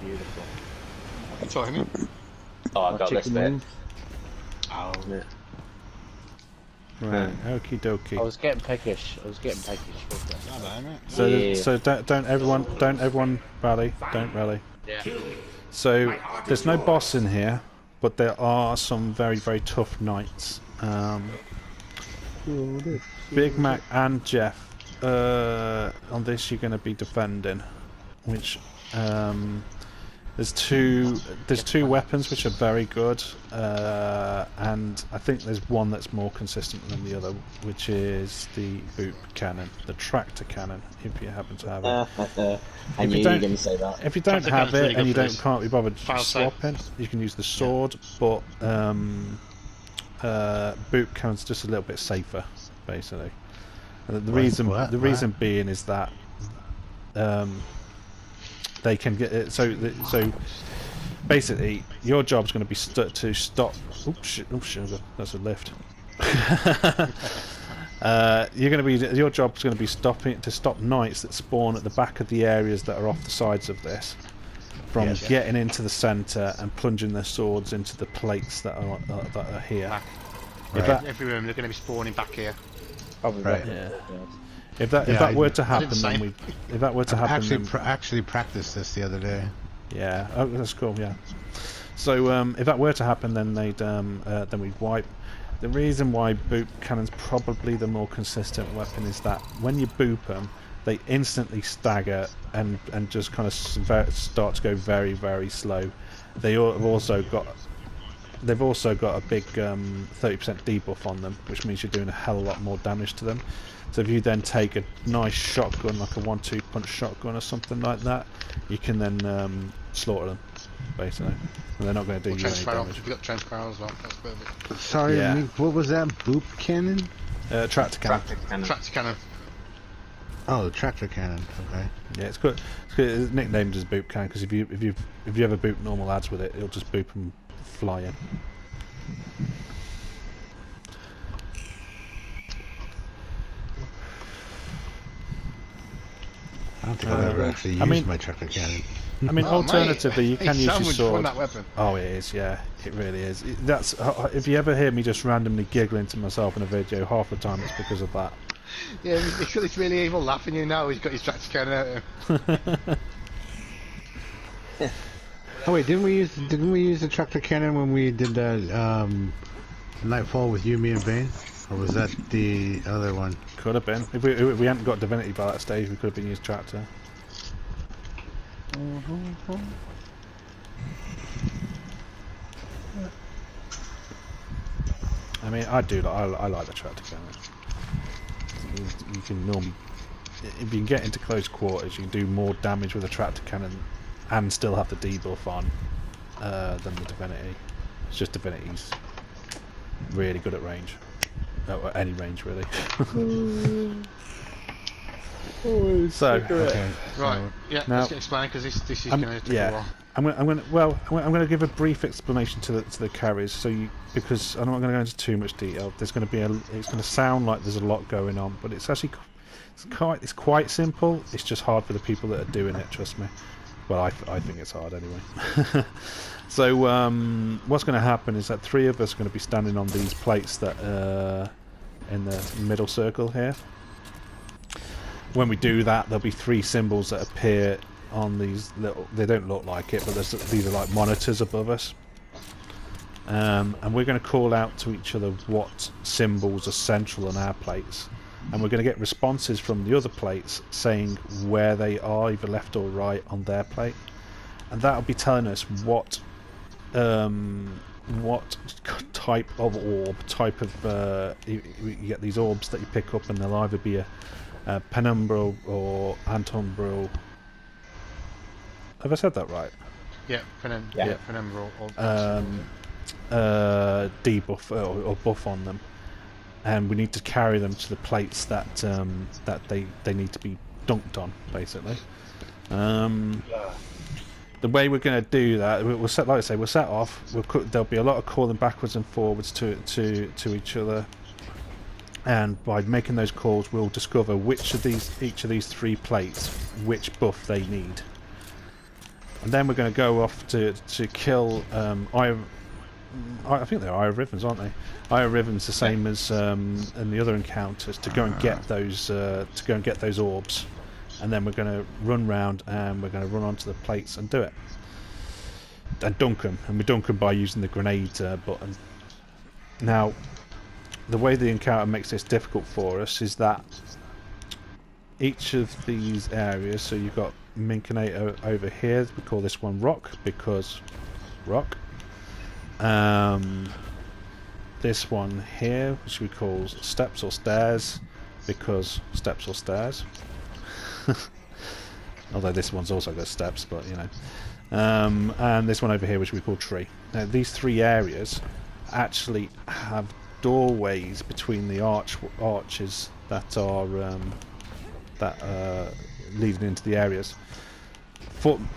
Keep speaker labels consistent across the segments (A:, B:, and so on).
A: Beautiful.
B: Sorry, me?
C: Oh, I got this
A: chicken
C: bit.
A: wings.
B: Oh.
A: Yeah.
D: Right, okie dokie.
A: I was getting peckish. Wasn't I?
B: Hello, mate.
D: So don't everyone rally. Don't rally.
A: Yeah.
D: So there's no boss in here, but there are some very, very tough knights. Big Mac and Jeff. On this you're going to be defending, which there's two weapons which are very good, and I think there's one that's more consistent than the other, which is the boot cannon, the tractor cannon, if you happen to have it.
C: I knew you were going to say that.
D: If you don't
B: Tractor
D: have
B: cannon's really
D: it and you
B: good for this.
D: can't be bothered
B: File
D: swapping, you can use the sword, but boot cannon's just a little bit safer, basically. And the reason being is that they can get it. So basically, your job's going to be to stop. Oops, shit, that's a lift. Your job's going to be to stop knights that spawn at the back of the areas that are off the sides of this from getting into the centre and plunging their swords into the plates that are here.
B: Right. Every room they're going to be spawning back here.
A: Probably.
E: Right.
D: Yeah. If that were to happen, then
E: actually practiced this the other day.
D: Yeah. Oh, that's cool. Yeah. So if that were to happen, then then we'd wipe. The reason why boop cannon's probably the more consistent weapon is that when you boop them, they instantly stagger and just kind of start to go very, very slow. They've also got a big 30% debuff on them, which means you're doing a hell of a lot more damage to them. So if you then take a nice shotgun, like a 1-2 punch shotgun or something like that, you can then slaughter them, basically. And they're not going to do you any damage.
B: You've got trench barrel as well. That's perfect.
E: Sorry,
D: Yeah.
E: Mink, what was that? Boop cannon?
D: Tractor cannon.
B: Tractor cannon.
E: Oh, tractor cannon. Okay.
D: Yeah, it's good. It's nicknamed as boop cannon because if you ever boop normal lads with it, it'll just boop and fly in.
E: I don't think I've ever actually used my tractor cannon.
D: I mean, alternatively, you can use your sword.
B: That weapon.
D: Oh, it is, yeah, it really is. That's if you ever hear me just randomly giggling to myself in a video, half the time it's because of that.
B: Yeah, it's really evil laughing you now. He's got his tractor cannon out there.
E: Oh wait, didn't we use the tractor cannon when we did that Nightfall with you, me, and Bane? Or was that the other one?
D: Could have been. If we hadn't got Divinity by that stage, we could have been used tractor. I mean, I like the tractor cannon. You can normally, if you can get into close quarters, you can do more damage with a tractor cannon and still have the debuff on than the Divinity. It's just Divinity's really good at range. At any range, really. So,
E: Okay.
B: Right. Yeah.
D: Now-
B: Let's get explained because this is going to take a while.
D: I'm going to give a brief explanation to the carries, because I'm not going to go into too much detail. There's going to be it's going to sound like there's a lot going on, but it's actually quite simple. It's just hard for the people that are doing it. Trust me. Well, I think it's hard anyway. So what's going to happen is that three of us are going to be standing on these plates that in the middle circle here. When we do that, there'll be three symbols that appear on these little. They don't look like it, but these are like monitors above us. And we're going to call out to each other what symbols are central on our plates, and we're going to get responses from the other plates saying where they are, either left or right on their plate, and that'll be telling us what type of orb, you get these orbs that you pick up, and they'll either be a penumbral or antumbral. Have I said that right?
B: Yeah, penumbral.
D: Debuff or buff on them, and we need to carry them to the plates that they need to be dunked on, basically. The way we're going to do that, we'll set off. There'll be a lot of calling backwards and forwards to each other, and by making those calls, we'll discover each of these three plates, which buff they need. and then we're going to go off to kill I think they're Ire Rivens, aren't they? Ire Rivens, the same as in the other encounters, to go and get those orbs, and then we're going to run round and we're going to run onto the plates and do it, and dunk them, and we dunk them by using the grenade button. Now, the way the encounter makes this difficult for us is that each of these areas, so you've got Minkernator over here, we call this one rock because rock. This one here, which we call steps or stairs, because steps or stairs. Although this one's also got steps, but you know. And this one over here, which we call tree. Now, these three areas actually have doorways between the arches that are leading into the areas.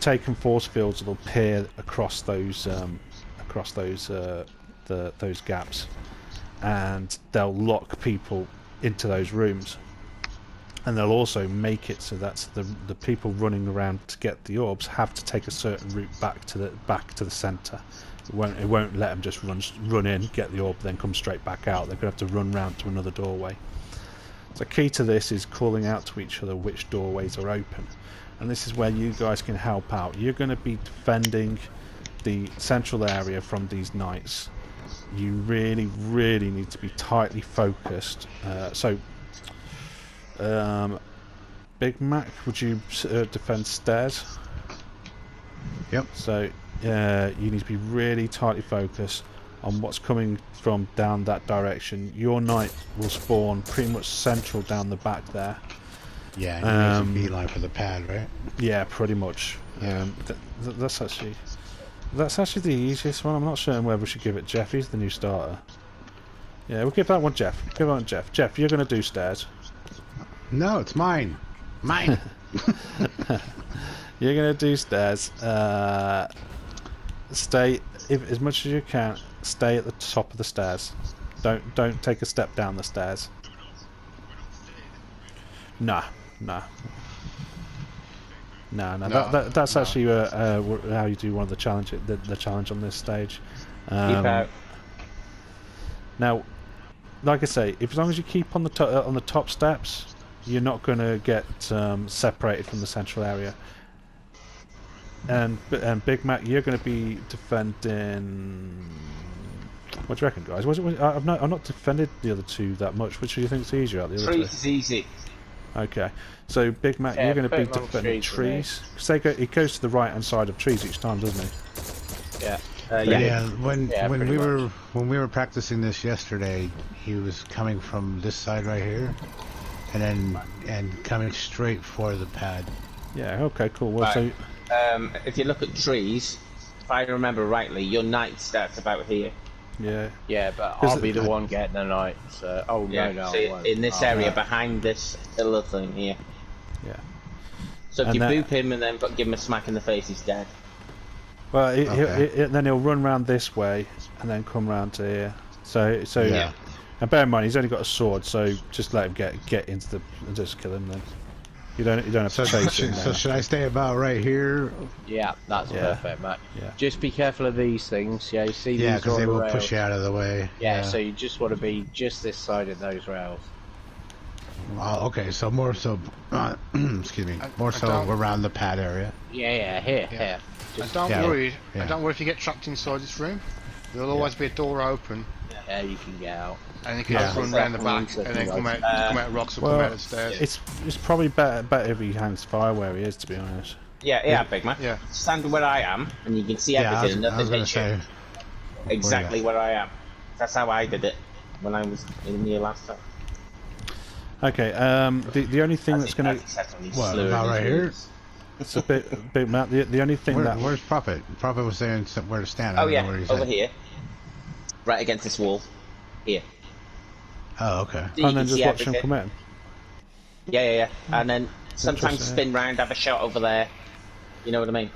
D: Taken force fields will appear across those those gaps, and they'll lock people into those rooms, and they'll also make it so that the people running around to get the orbs have to take a certain route back to the center. It won't let them just run in, get the orb, then come straight back out. They're going to have to run round to another doorway. So key to this is calling out to each other which doorways are open, and this is where you guys can help out. You're going to be defending the central area from these knights. You really need to be tightly focused. Big Mac, would you defend stairs?
E: Yep.
D: So you need to be really tightly focused on what's coming from down that direction. Your knight will spawn pretty much central down the back there.
E: Yeah, and you need a beeline for the pad, right?
D: Yeah, pretty much. That's actually the easiest one. I'm not certain whether we should give it Jeff. He's the new starter. Yeah, we'll give that one Jeff. Give that one Jeff. Jeff, you're going to do stairs.
E: No, it's mine. Mine.
D: You're going to do stairs. Stay, as much as you can, stay at the top of the stairs. Don't take a step down the stairs. Nah. That's actually how you do one of the challenge. The challenge on this stage.
C: Keep out.
D: Now, like I say, as long as you keep on the top steps, you're not going to get separated from the central area. And Big Mac, you're going to be defending. What do you reckon, guys? I've not defended the other two that much. Which do you think is easier out the other two?
C: Trees is easy.
D: Okay, so Big Mac, you're going to be defending trees. Because it goes to the right hand side of trees each time, doesn't it?
C: Yeah.
E: Yeah. When we were practicing this yesterday, he was coming from this side right here, and coming straight for the pad.
D: Yeah. Okay. Cool. Well,
C: Right.
D: so
C: If you look at trees, if I remember rightly, your knight starts about here.
D: yeah.
A: Yeah, but I'll be the one getting the knight. So,
C: Yeah.
A: no,
C: So
A: I won't.
C: in this area behind this little thing here.
D: Yeah.
C: So if
D: And
C: you
D: that-
C: boop him and then give him a smack in the face, he's dead.
D: Well,
E: Okay.
D: then he'll run round this way and then come round to here. So
E: Yeah.
D: And bear in mind, he's only got a sword, so just let him get into the and just kill him then. You don't have
E: So,
D: to chase him.
E: so should I stay about right here?
A: Yeah, that's perfect, Matt.
D: Yeah.
A: Just be careful of these things. Yeah, you see
E: Yeah,
A: these
E: because
A: on
E: they
A: the
E: will
A: rails.
E: push you out of the way.
A: Yeah, so you just want to be just this side of those rails.
E: Okay, so more so, excuse me, more so
B: don't-
E: around the pad area.
A: Yeah, here.
B: And
A: Just,
B: don't
E: Yeah.
B: worry.
E: Yeah.
B: And don't worry if you get trapped inside this room. There'll always be a door open,
A: yeah, you can get out.
B: and you can
E: Yeah.
B: just run around the back and then come out rocks or come out the stairs.
D: It's probably better if he hangs fire where he is, to be honest.
C: Yeah, Big Man.
B: Yeah.
C: Stand where I am, and you can see
E: Yeah,
C: everything.
E: I was
C: Nothing
E: gonna
C: hits you.
E: say.
C: Exactly where I am. That's how I did it when I was in here last time.
D: Okay. The only thing that's going to
E: What, about right here?
D: it's a bit Matt. The only thing that
E: Where's Prophet? Prophet was saying where to stand. I
C: Oh
E: don't
C: yeah,
E: know where he's
C: over
E: at.
C: here. Right against this wall. Here.
E: Oh, okay.
C: So you
D: and then
C: can
D: just
C: see
D: watch him
C: everything.
D: come in.
C: Yeah. And then sometimes
D: Interesting.
C: spin round, have a shot over there. You know what I mean?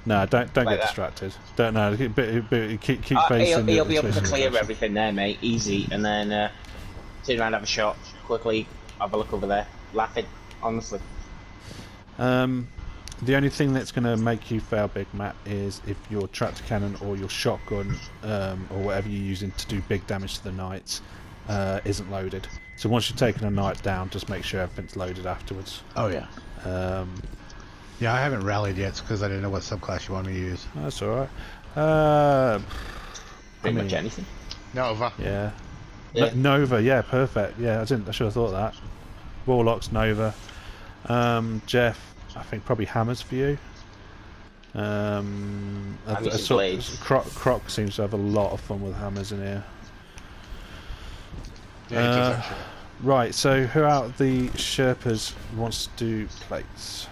D: No, don't
C: Like
D: get
C: that.
D: distracted. Don't know. Keep facing.
C: He'll be able to
D: facing the
C: clear
D: direction.
C: everything there, mate. Easy. And then turn around, have a shot. Quickly, have a look over there. Laughing, honestly.
D: The only thing that's going to make you fail, Big Matt, is if your tractor cannon or your shotgun or whatever you're using to do big damage to the knights isn't loaded. So once you've taken a knight down, just make sure everything's loaded afterwards.
E: Oh yeah. Yeah, I haven't rallied yet because I didn't know what subclass you want me to use.
D: That's all right.
C: Pretty much anything.
B: Nova.
D: Yeah.
C: Yeah.
D: Nova, yeah, perfect. Yeah, I should have thought that. Warlocks, Nova. Jeff, I think probably hammers for you. Croc seems to have a lot of fun with hammers in here.
B: Yeah, he does actually.
D: Right, so who out of the Sherpas wants to do plates?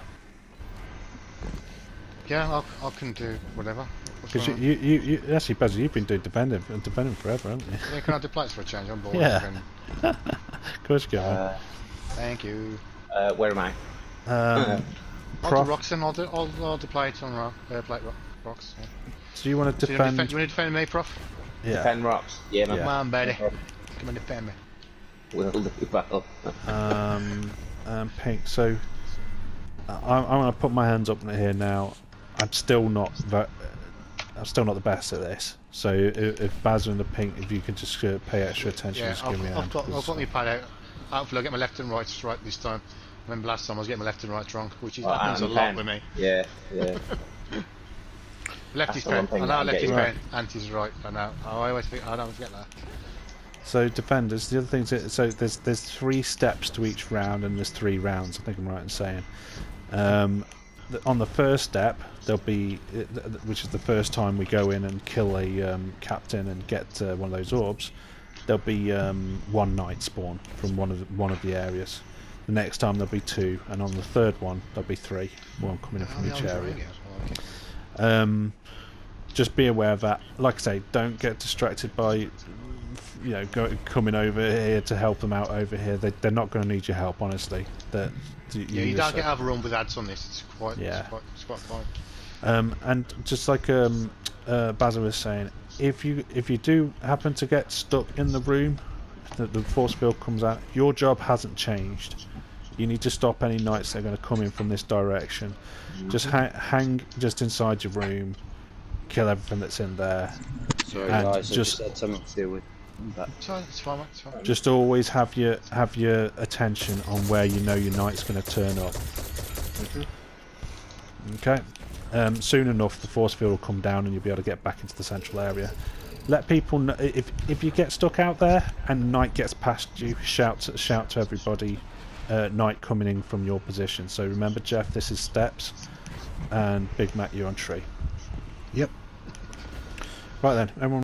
B: Yeah, I can do whatever.
D: Because you actually, Bazzy, you've been doing defending forever, haven't you?
B: Yeah, can I do plates for a change? I'm bored.
D: Yeah. Of course you can.
B: Thank you.
C: Where am I?
B: I'll
D: Prof,
B: do rocks and I'll do plates on rocks. Yeah.
D: so you want to
B: Do you want
D: defend?
B: to defend me, Prof?
D: Yeah.
C: Defend rocks. Yeah, man.
B: Come on, buddy.
C: No problem.
B: Come on, defend me.
C: We'll do battle.
D: Pink. So I'm going to put my hands up here now. I'm still not the best at this. So if Baz and the Pink, if you could just pay extra attention,
B: Yeah,
D: just give me a hand.
B: I've got my pad out. Hopefully I'll get my left and right right this time. I remember last time I was getting my left and right wrong, which happens a lot with me.
C: Yeah.
B: Left is
C: That's the
B: pen.
C: one
B: I know
C: thing
B: left is
C: I'm
B: pen. Anti's right. I know. I always forget that.
D: So defenders, the other thing is, so there's 3 steps to each round, and there's 3 rounds. I think I'm right in saying. On the first step, there'll be, which is the first time we go in and kill a captain and get one of those orbs. There'll be 1 knight spawn from one of the areas. The next time there'll be 2, and on the third one there'll be 3. One coming in from each area. Just be aware of that. Like I say, don't get distracted by coming over here to help them out over here. They're not going to need your help, honestly.
B: You don't get overrun with ads on this. It's quite fine.
D: And just like Basil was saying, if you do happen to get stuck in the room, the force field comes out, your job hasn't changed. You need to stop any knights that are going to come in from this direction. Just hang just inside your room, kill everything that's in there.
A: Sorry
D: and
A: guys, I
D: just
A: just had something to do with that.
B: It's fine, mate. It's fine.
D: just always have your attention on where you know your knight's going to turn up. Okay. Soon enough, the force field will come down and you'll be able to get back into the central area. Let people know if you get stuck out there and knight gets past you. Shout to everybody. Knight coming in from your position. So remember, Jeff, this is steps, and Big Mac, you're on tree.
E: Yep.
D: Right then, everyone.